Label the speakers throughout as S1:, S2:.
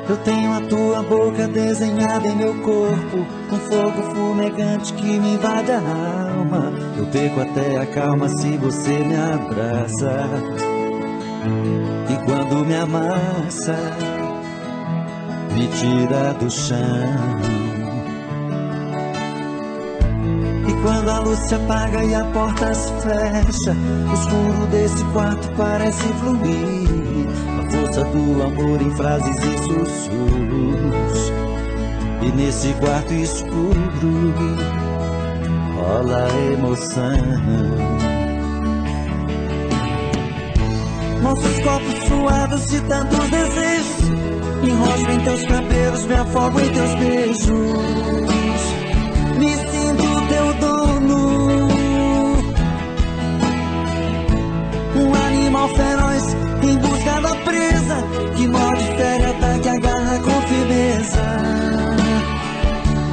S1: Eu tenho a tua boca desenhada em meu corpo, com fogo fumegante que me invade a alma. Eu perco até a calma se você me abraça. E quando me amassa, me tira do chão. E quando a luz se apaga e a porta se fecha, o escuro desse quarto parece fluir. A força do amor em frases e sussurros. E nesse quarto escuro rola emoção. Nossos corpos suados de tantos desejos, me enrosco em teus cabelos, me afogo em teus beijos. Me sinto teu dono, um animal feroz em busca da presa, que morde, fere, ataque, agarra com firmeza.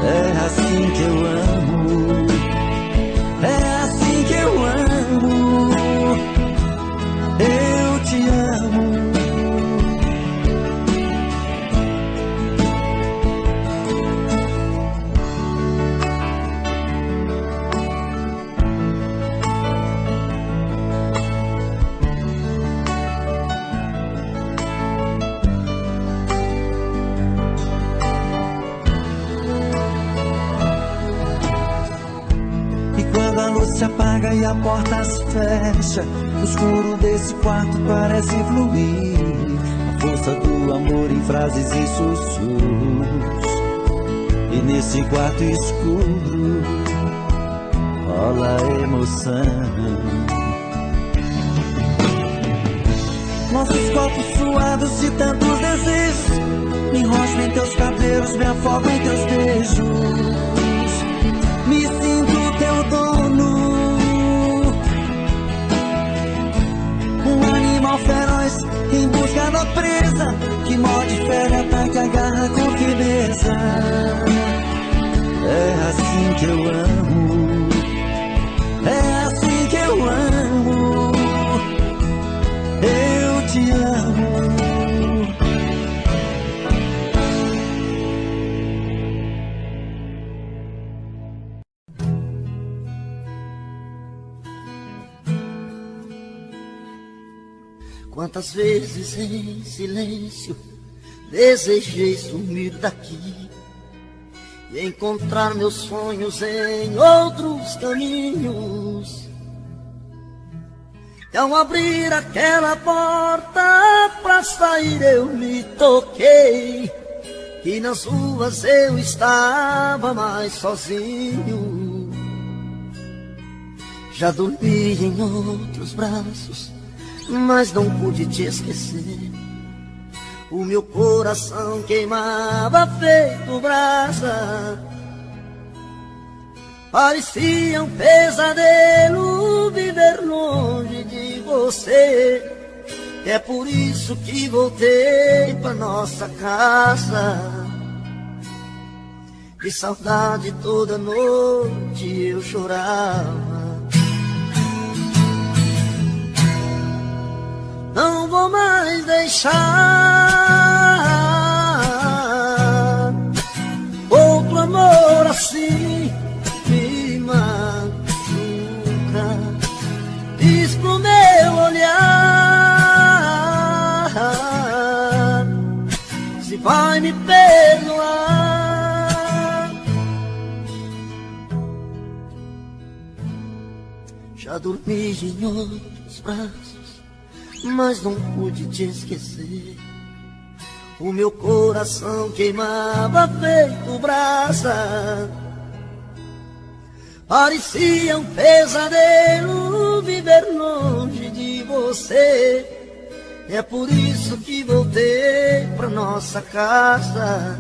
S1: É assim que eu amo, é assim que eu amo. Eu te amo. Se apaga e a porta se fecha, o escuro desse quarto parece fluir. A força do amor em frases e sussurros. E nesse quarto escuro rola emoção. Nossos corpos suados de tantos desejos, me enrosco em teus cabelos, me afogo em teus beijos. Me sinto teu dono, um animal feroz em busca da presa, que morde, fere, ataca, agarra com firmeza. É assim que eu amo, é assim que eu amo. Eu te amo.
S2: Quantas vezes em silêncio desejei sumir daqui e encontrar meus sonhos em outros caminhos. E ao abrir aquela porta pra sair eu me toquei, que nas ruas eu estava mais sozinho. Já dormi em outros braços, mas não pude te esquecer. O meu coração queimava feito brasa. Parecia um pesadelo viver longe de você. É por isso que voltei pra nossa casa. De saudade toda noite eu chorava. Não vou mais deixar outro amor assim me machuca. Diz pro meu olhar se vai me perdoar. Já dormi em outros braços, mas não pude te esquecer. O meu coração queimava feito brasa. Parecia um pesadelo viver longe de você. É por isso que voltei pra nossa casa.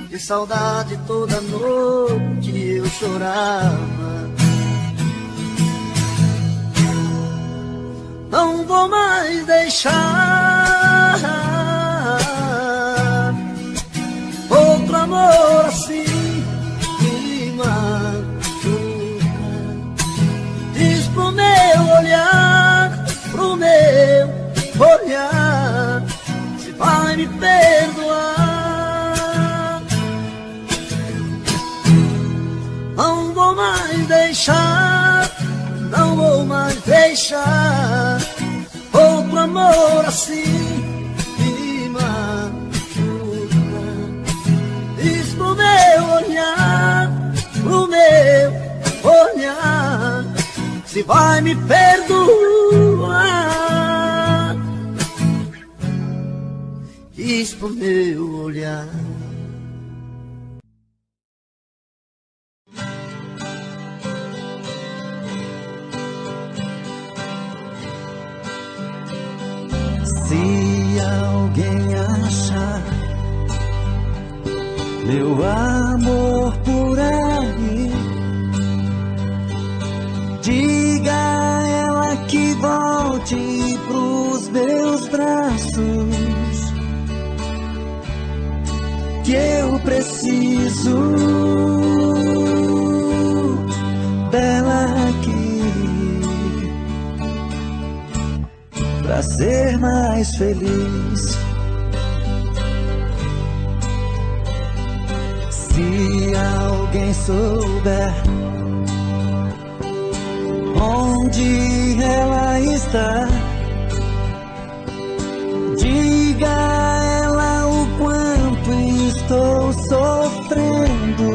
S2: De saudade toda noite eu chorava. Não vou mais deixar outro amor assim me machuca. Diz pro meu olhar se vai me amor assim me machuca. Diz pro meu olhar, se vai me perdoar. Diz pro meu olhar.
S1: Se alguém achar meu amor por aí, diga a ela que volte pros meus braços, que eu preciso dela aqui pra ser mais feliz. Se alguém souber onde ela está, diga a ela o quanto estou sofrendo,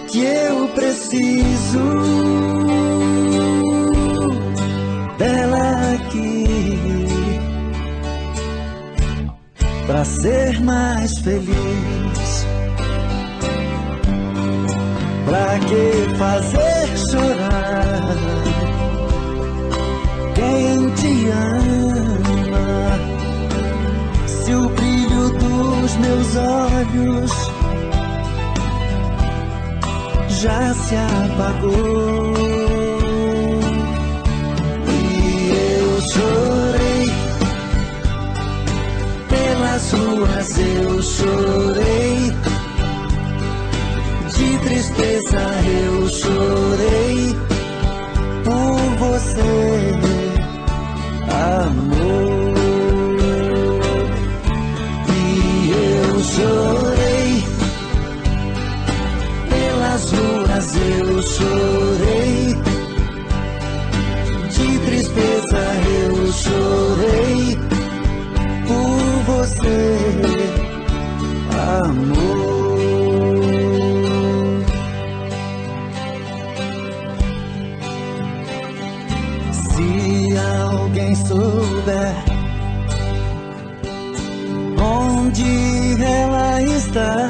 S1: que eu preciso dela aqui pra ser mais feliz. Pra que fazer chorar quem te ama, se o brilho dos meus olhos já se apagou? E eu chorei pelas ruas, eu chorei de tristeza, eu chorei por você, amor. E eu chorei pelas ruas, eu chorei de tristeza, eu chorei por você, amor. Se alguém souber onde ela está,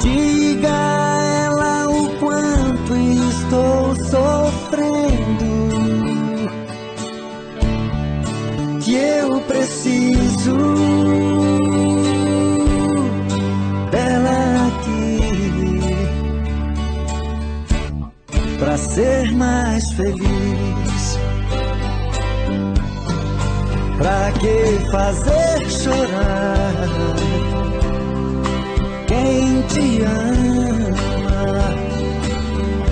S1: diga a ela o quanto estou sofrendo, que eu preciso dela aqui pra ser mais feliz. Pra que fazer chorar quem te ama,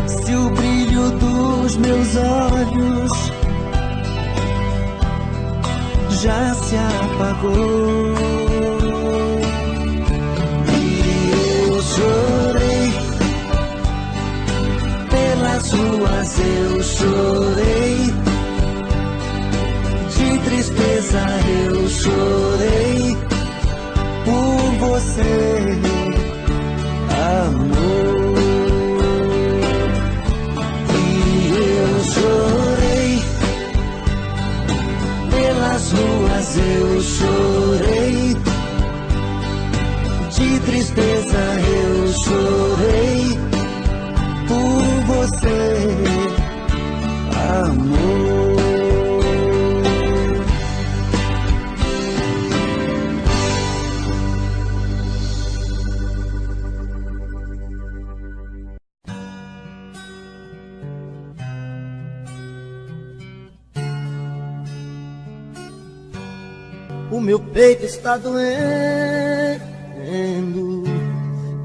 S1: se o brilho dos meus olhos já se apagou? E eu chorei pelas ruas, eu chorei de tristeza, eu chorei por você, amor. E eu chorei pelas ruas, eu chorei de tristeza, eu chorei por você, amor.
S2: O meu peito está doendo,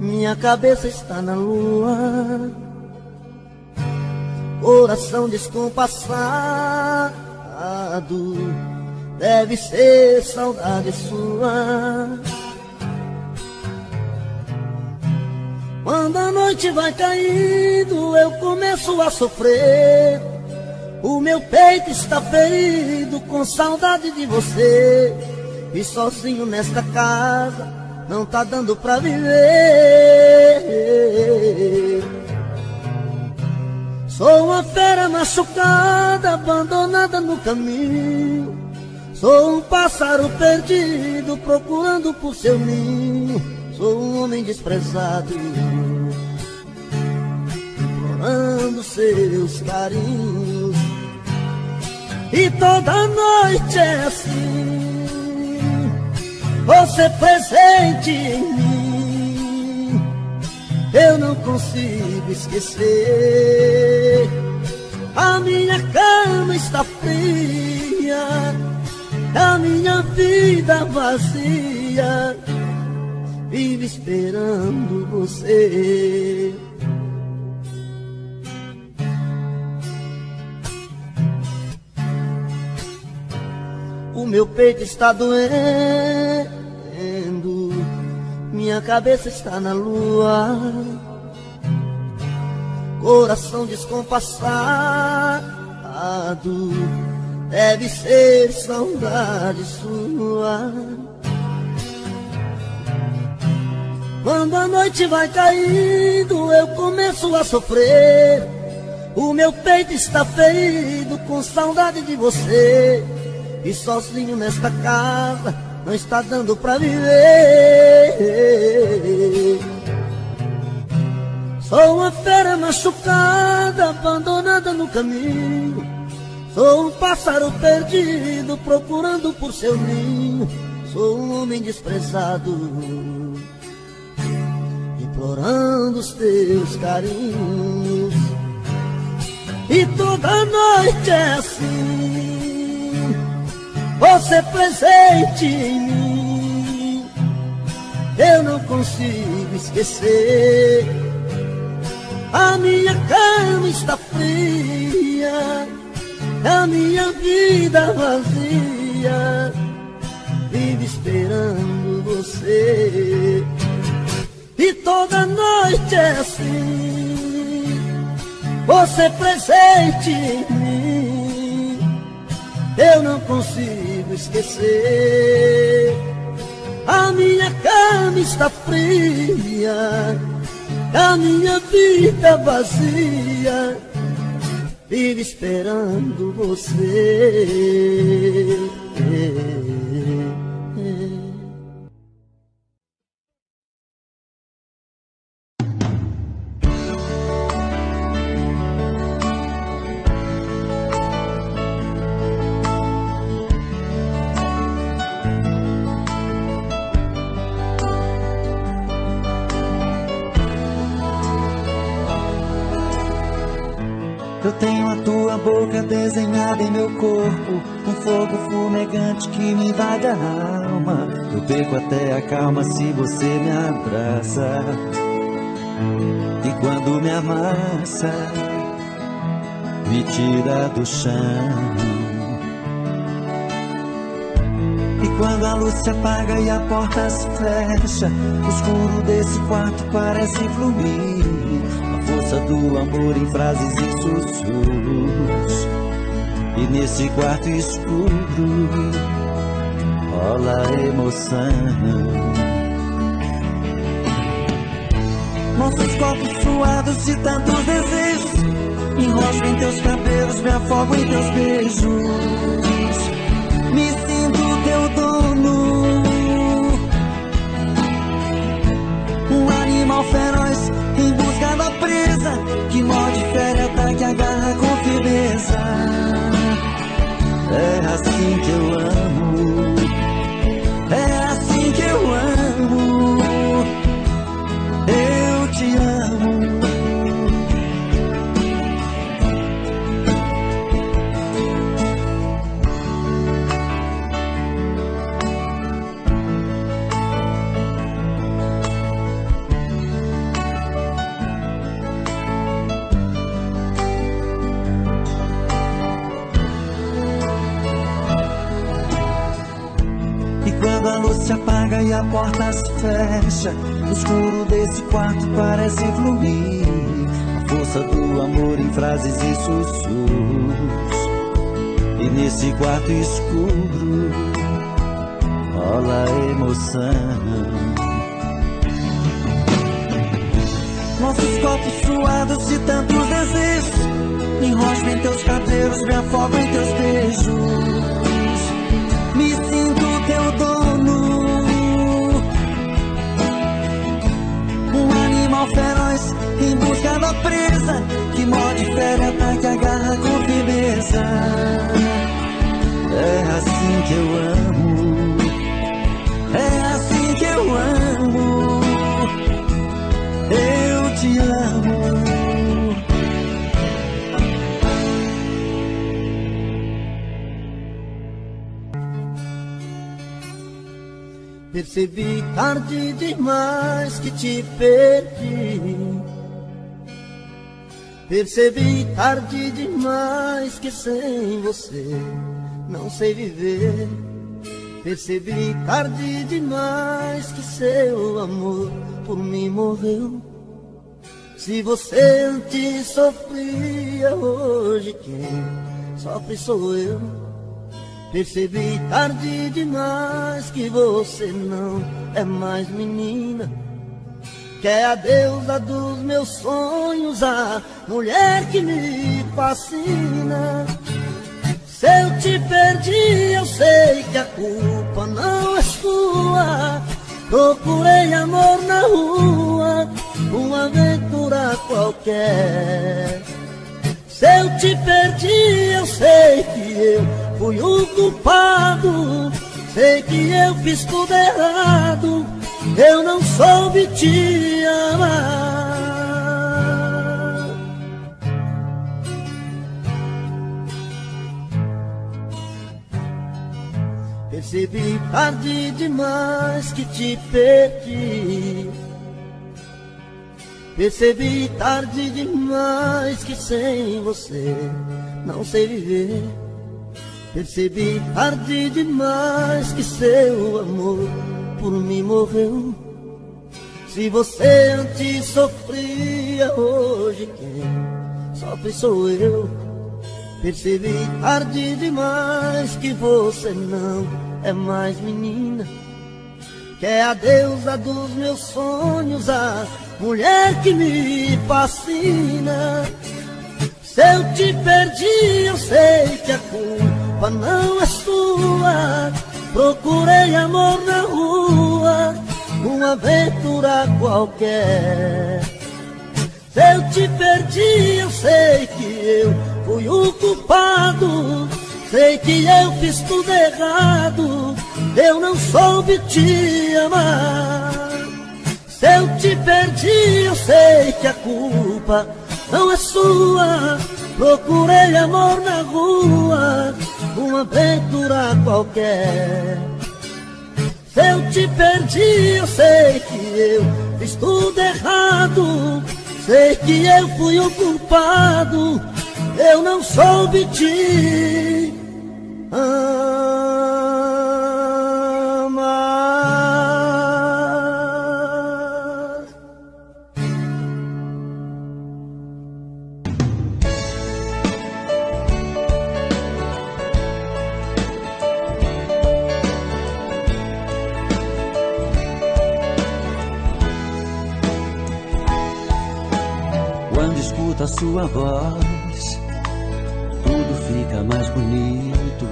S2: minha cabeça está na lua, coração descompassado, deve ser saudade sua. Quando a noite vai caindo, eu começo a sofrer, O meu peito está ferido com saudade de você. E sozinho nesta casa não tá dando pra viver. Sou uma fera machucada, abandonada no caminho. Sou um pássaro perdido, procurando por seu ninho. Sou um homem desprezado, implorando seus carinhos. E toda noite é assim, você presente em mim. Eu não consigo esquecer. A minha cama está fria, a minha vida vazia, vive esperando você. O meu peito está doendo, minha cabeça está na lua, coração descompassado, deve ser saudade sua. Quando a noite vai caindo, eu começo a sofrer. O meu peito está ferido com saudade de você. E sozinho nesta casa não está dando pra viver. Sou uma fera machucada, abandonada no caminho. Sou um pássaro perdido, procurando por seu ninho. Sou um homem desprezado, implorando os teus carinhos. E toda noite é assim, você presente em mim. Eu não consigo esquecer. A minha cama está fria, a minha vida vazia, vive esperando você. E toda noite é assim, você presente em mim. Eu não consigo esquecer. A minha cama está fria, a minha vida vazia, vive esperando você.
S1: Eu tenho a tua boca desenhada em meu corpo, um fogo fumegante que me invade a alma. Eu perco até a calma se você me abraça. E quando me amassa, me tira do chão. E quando a luz se apaga e a porta se fecha, o escuro desse quarto parece fluir. Força do amor em frases e sussurros. E nesse quarto escuro rola emoção. Nossos corpos suados de tantos desejos, enrosco em teus cabelos, me afogo em teus beijos. Me sinto teu dono, um animal feroz em busca da presa, que morde, fere, ataque, agarra com firmeza. É assim que eu amo, é assim que eu amo, eu te amo. Quando a luz se apaga e a porta se fecha, o escuro desse quarto parece fluir. A força do amor em frases e sussurros. E nesse quarto escuro rola a emoção. Nossos corpos suados de tantos desejos, me enrosco em teus cabelos, me afogo em teus beijos. Me sinto teu dono, um animal feroz em busca da presa, que morde, fere, ataca, agarra com firmeza. É assim que eu amo, é assim que eu amo, eu te amo.
S2: Percebi tarde demais que te perdi. Percebi tarde demais que sem você não sei viver. Percebi tarde demais que seu amor por mim morreu. Se você antes sofria, hoje quem sofre sou eu. Percebi tarde demais que você não é mais menina, que é a deusa dos meus sonhos, a mulher que me fascina. Se eu te perdi, eu sei que a culpa não é sua. Procurei amor na rua, uma aventura qualquer. Se eu te perdi, eu sei que eu fui o culpado. Sei que eu fiz tudo errado, eu não soube te amar. Percebi tarde demais que te perdi. Percebi tarde demais que sem você não sei viver. Percebi tarde demais que seu amor por mim morreu. Se você antes sofria, hoje quem sofre sou eu. Percebi tarde demais que você não é mais menina, que é a deusa dos meus sonhos, a mulher que me fascina. Se eu te perdi, eu sei que a culpa não é sua. Procurei amor na rua, uma aventura qualquer. Se eu te perdi, eu sei que eu fui o culpado. Sei que eu fiz tudo errado, eu não soube te amar. Se eu te perdi, eu sei que a culpa não é sua. Procurei amor na rua, uma aventura qualquer. Se eu te perdi, eu sei que eu fiz tudo errado. Sei que eu fui o culpado, eu não soube te amar.
S1: Quando escuto a sua voz, tudo fica mais bonito.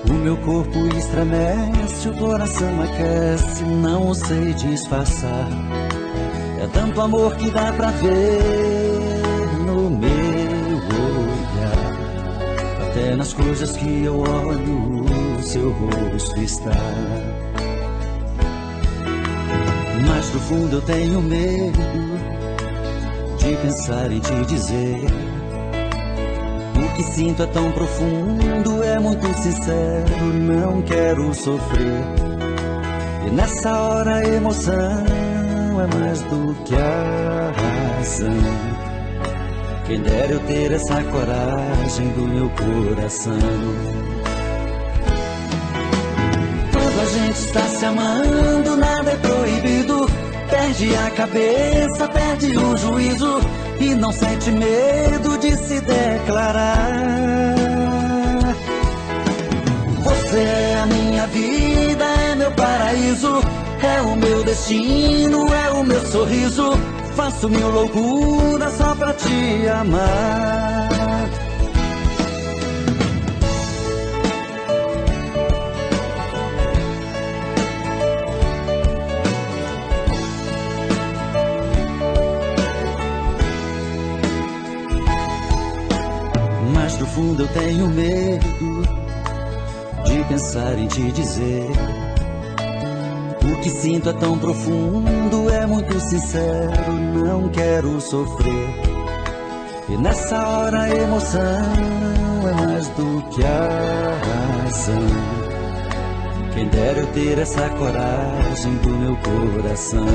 S1: O meu corpo estremece, o coração aquece, não sei disfarçar. É tanto amor que dá pra ver no meu olhar. Até nas coisas que eu olho, o seu rosto está. Mas do fundo eu tenho medo de pensar em te dizer. O que sinto é tão profundo, é muito sincero, não quero sofrer. E nessa hora a emoção é mais do que a razão. Quem dera eu ter essa coragem do meu coração. Quando a gente está se amando, nada é proibido. Perde a cabeça, perde o juízo. e não sente medo de se declarar. Você é a minha vida, é meu paraíso, é o meu destino, é o meu sorriso. Faço mil loucuras só pra te amar. Mas no fundo eu tenho medo de pensar em te dizer. O que sinto é tão profundo, é muito sincero, não quero sofrer. E nessa hora a emoção é mais do que a razão. Quem dera eu ter essa coragem do meu coração.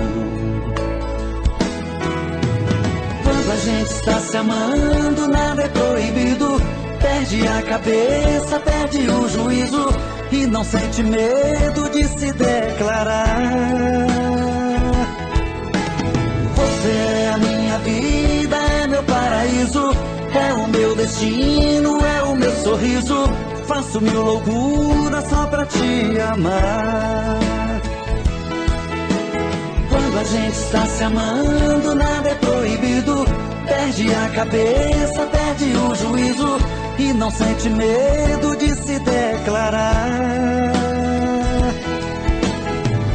S1: Quando a gente está se amando, nada é proibido. Perde a cabeça, perde o juízo e não sente medo de se declarar. Você é a minha vida, é meu paraíso, é o meu destino, é o meu sorriso. Faço mil loucuras só pra te amar. Quando a gente está se amando, nada é proibido. Perde a cabeça, perde o juízo e não sente medo de se declarar.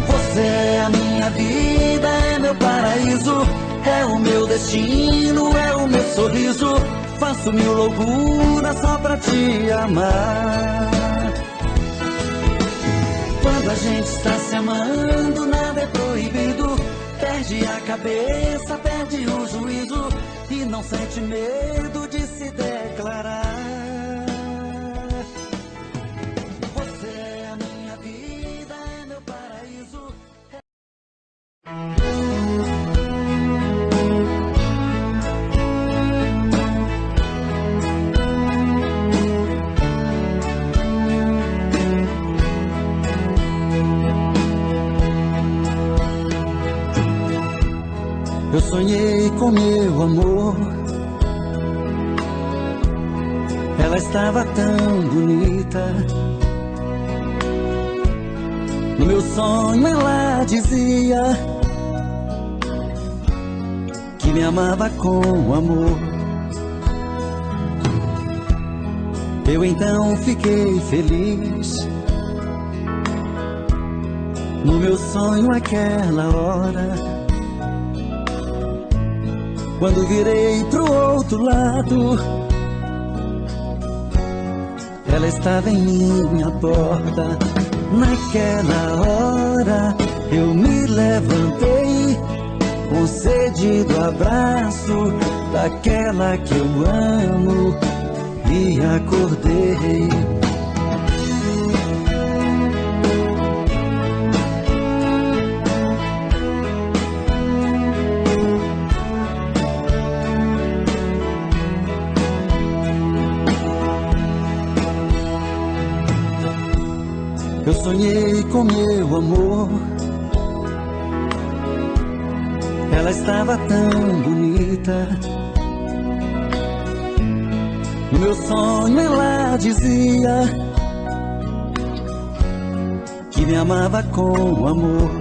S1: Você é a minha vida, é meu paraíso, é o meu destino, é o meu sorriso. Faço mil loucuras só pra te amar. Quando a gente está se amando, nada é proibido. Perde a cabeça, perde o juízo e não sente medo de se declarar. Você é a minha vida, é meu paraíso. Eu sonhei com meu amor, ela estava tão bonita. No meu sonho ela dizia que me amava com amor. Eu então fiquei feliz. No meu sonho aquela hora, quando virei pro outro lado, ela estava em minha porta. Naquela hora eu me levantei, com sede do abraço daquela que eu amo, e acordei. Eu sonhei com meu amor, ela estava tão bonita. No meu sonho ela dizia que me amava com amor.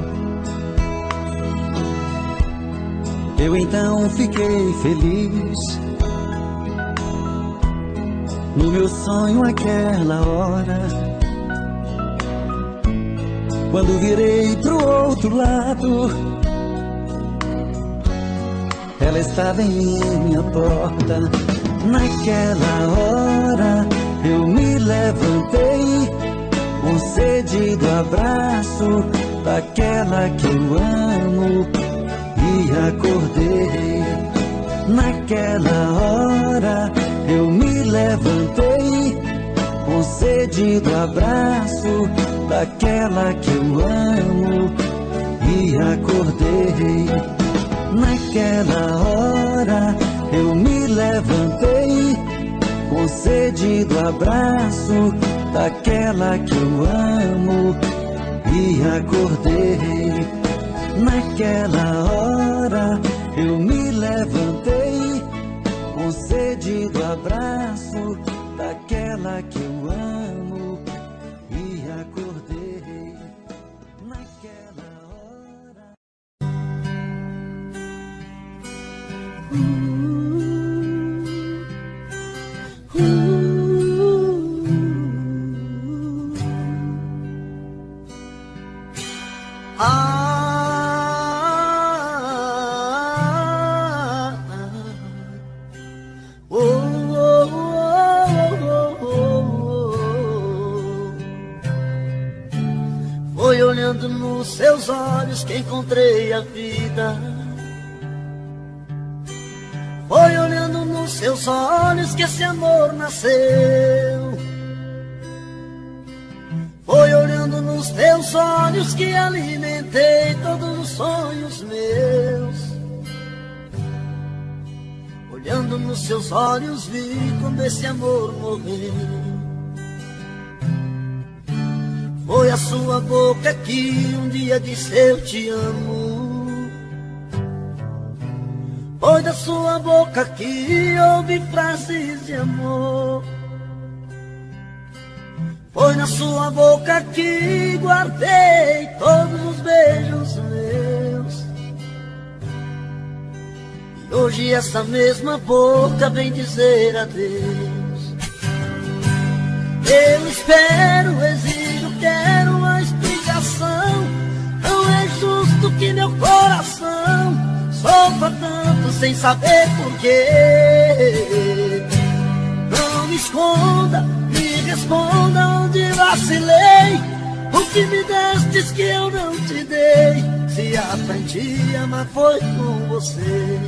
S1: Eu então fiquei feliz. No meu sonho aquela hora, quando virei pro outro lado, ela estava em minha porta. Naquela hora eu me levantei, com sede do abraço daquela que eu amo, e acordei. Naquela hora eu me levantei, com sede do abraço daquela que eu amo, e acordei. Naquela hora eu me levantei, com sede do abraço daquela que eu amo, e acordei. Naquela hora eu me levantei, com sede do abraço daquela que eu amo, e acordei naquela hora.
S2: Foi olhando nos seus olhos que encontrei a vida. Foi olhando nos seus olhos que esse amor nasceu. Foi olhando nos teus olhos que alimentei todos os sonhos meus. Olhando nos seus olhos vi quando esse amor morreu. Foi a sua boca que um dia disse eu te amo. Foi da sua boca que ouvi frases de amor. Foi na sua boca que guardei todos os beijos meus. E hoje essa mesma boca vem dizer adeus. Eu espero, exijo, quero uma explicação. Não é justo que meu coração sofra tanto sem saber porquê. Não me esconda, me responda onde vacilei. O que me destes que eu não te dei. Se aprendi a amar foi com você.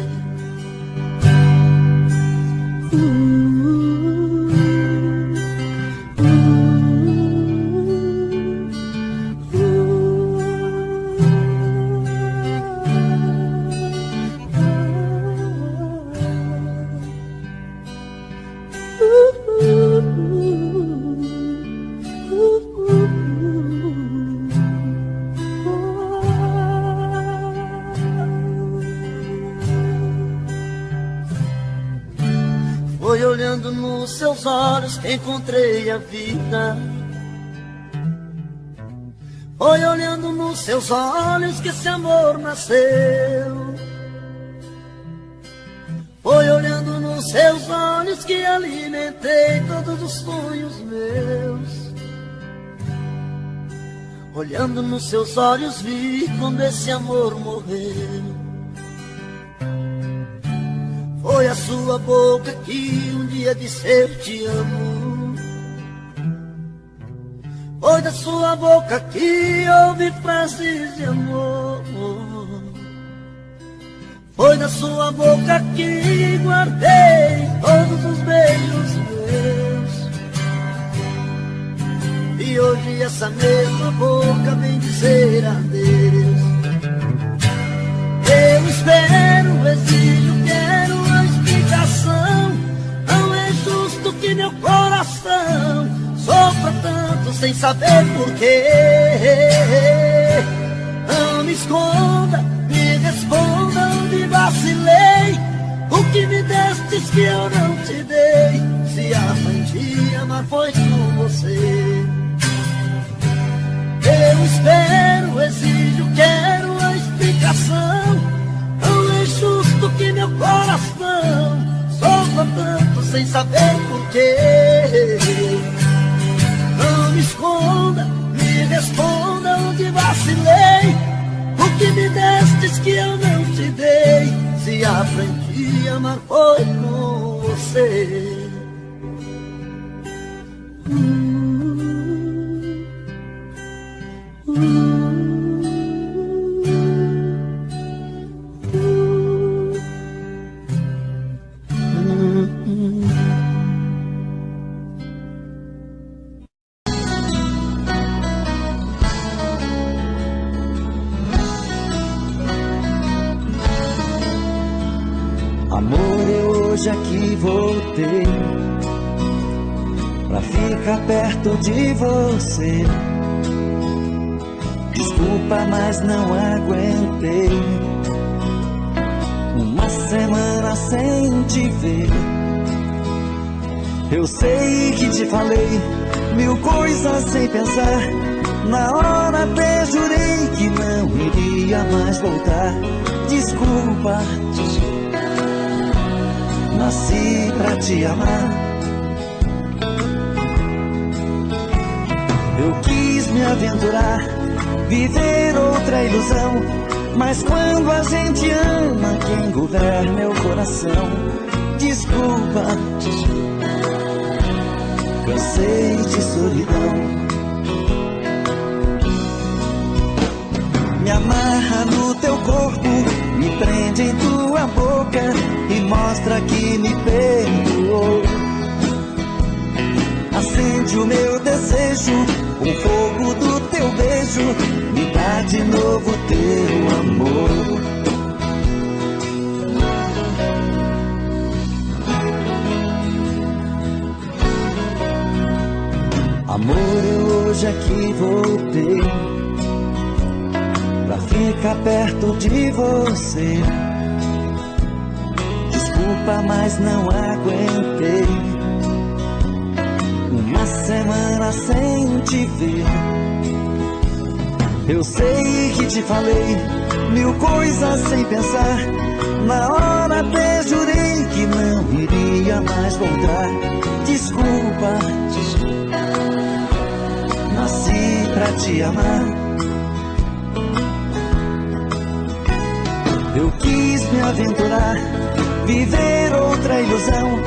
S2: Foi olhando nos seus olhos que encontrei a vida. Foi olhando nos seus olhos que esse amor nasceu. Foi olhando nos seus olhos que alimentei todos os sonhos meus. Olhando nos seus olhos vi quando esse amor morreu. Foi a sua boca que um dia disse eu te amo. Foi da sua boca que ouvi frases de amor. Foi da sua boca que guardei todos os beijos meus. E hoje essa mesma boca vem dizer adeus. Eu espero, exijo, quero uma explicação. Não é justo que meu coração sofra tanto sem saber porquê. Não me esconda, me responda onde vacilei. O que me destes que eu não te dei. Se aprendi a amar foi com você. Eu espero, exijo, quero uma explicação. Não é justo que meu coração sofra tanto sem saber porquê. Não me esconda, me responda onde vacilei. O que me destes que eu não te dei. Se aprendi a amar foi com você.
S1: Amor, eu hoje aqui voltei pra ficar perto de você. Desculpa, mas não aguentei uma semana sem te ver. Eu sei que te falei mil coisas sem pensar. Na hora até jurei que não iria mais voltar. Desculpa, nasci pra te amar. Eu quis me aventurar, viver outra ilusão, mas quando a gente ama, quem governa é o coração. Desculpa, cansei de solidão. Me amarra no teu corpo, me prende em tua boca e mostra que me perdoou. Acende o meu desejo, o fogo do teu beijo, me dá de novo teu amor. Amor, eu hoje aqui voltei pra ficar perto de você. Desculpa, mas não aguentei uma semana sem te ver. Eu sei que te falei mil coisas sem pensar. Na hora até jurei que não iria mais voltar. Desculpa, nasci pra te amar. Eu quis me aventurar, viver outra ilusão,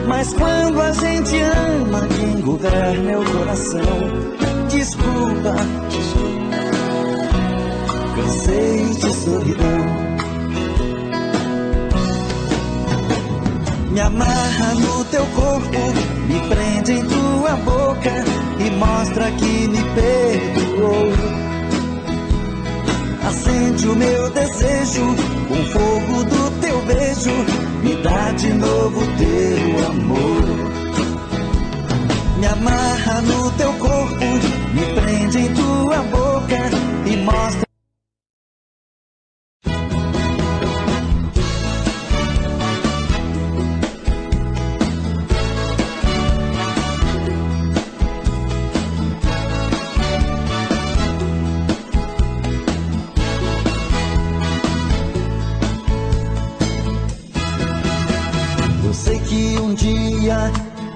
S1: mas quando a gente ama, quem governa é o coração. Desculpa, cansei de solidão. Me amarra no teu corpo, me prende em tua boca e mostra que me perdoou. Acende o meu desejo, o fogo do teu beijo, me dá de novo teu amor. Me amarra no teu corpo, me prende em tua boca e mostra.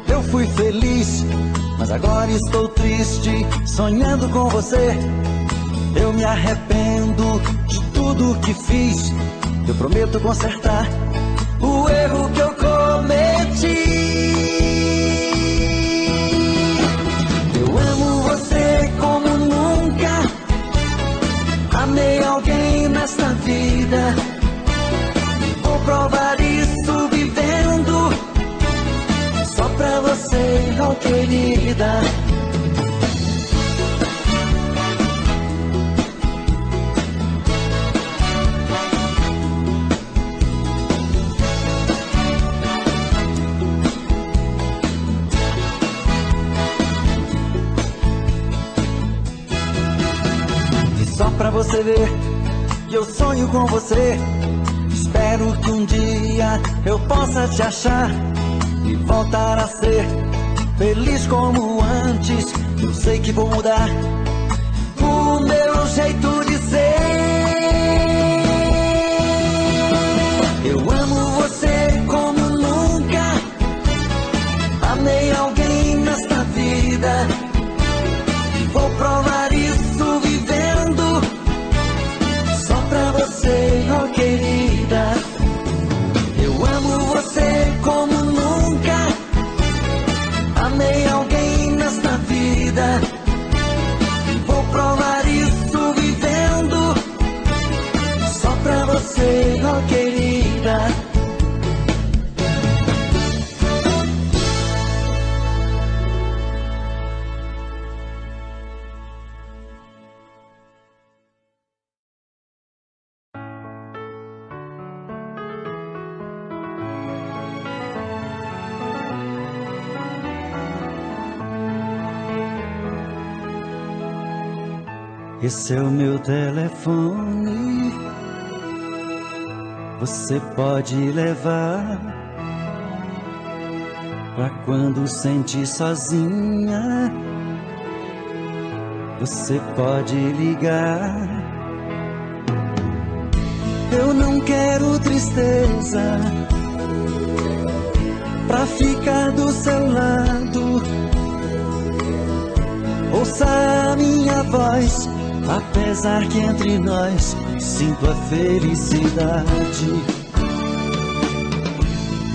S1: Eu fui feliz, mas agora estou triste, sonhando com você. Eu me arrependo de tudo que fiz. Eu prometo consertar o erro que eu cometi. Eu amo você como nunca amei alguém nesta vida. Vou provar isso vivendo só pra você, oh querida. E só pra você ver que eu sonho com você. Espero que um dia eu possa te achar e voltar a ser feliz como antes. Eu sei que vou mudar o meu jeito de ser. Eu amo você como nunca amei alguém nesta vida. E vou provar isso vivendo só pra você, oh querida. Eu amo você como nunca amei alguém nesta vida. Vou provar isso vivendo só pra você, oh querida. Esse é o meu telefone, você pode levar pra quando sente sozinha. Você pode ligar. Eu não quero tristeza pra ficar do seu lado. Ouça a minha voz, apesar que entre nós sinto a felicidade.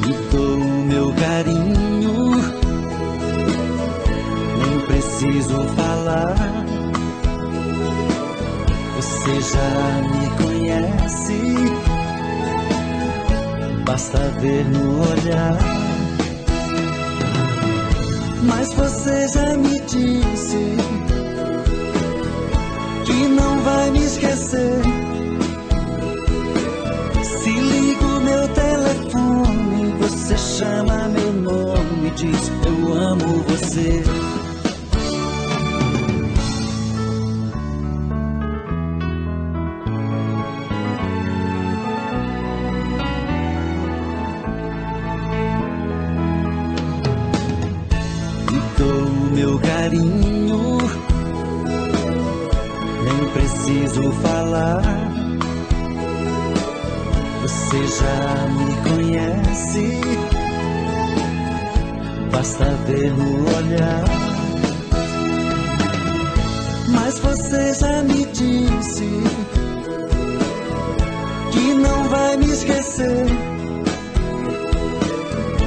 S1: Me dou o meu carinho, nem preciso falar. Você já me conhece, basta ver no olhar. Mas você já me disse que não vai me esquecer. Se ligo meu telefone, você chama meu nome e diz: eu amo você. Meu carinho, nem preciso falar. Você já me conhece, basta ver no olhar. Mas você já me disse que não vai me esquecer.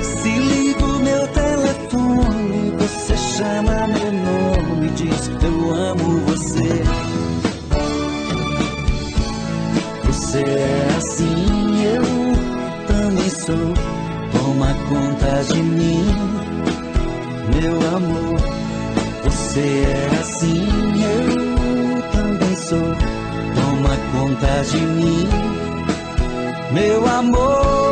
S1: Se ligo meu telefone, você chama meu nome e diz: eu amo você. Você é assim, eu também sou. Toma conta de mim, meu amor. Você é assim, eu também sou. Toma conta de mim, meu amor.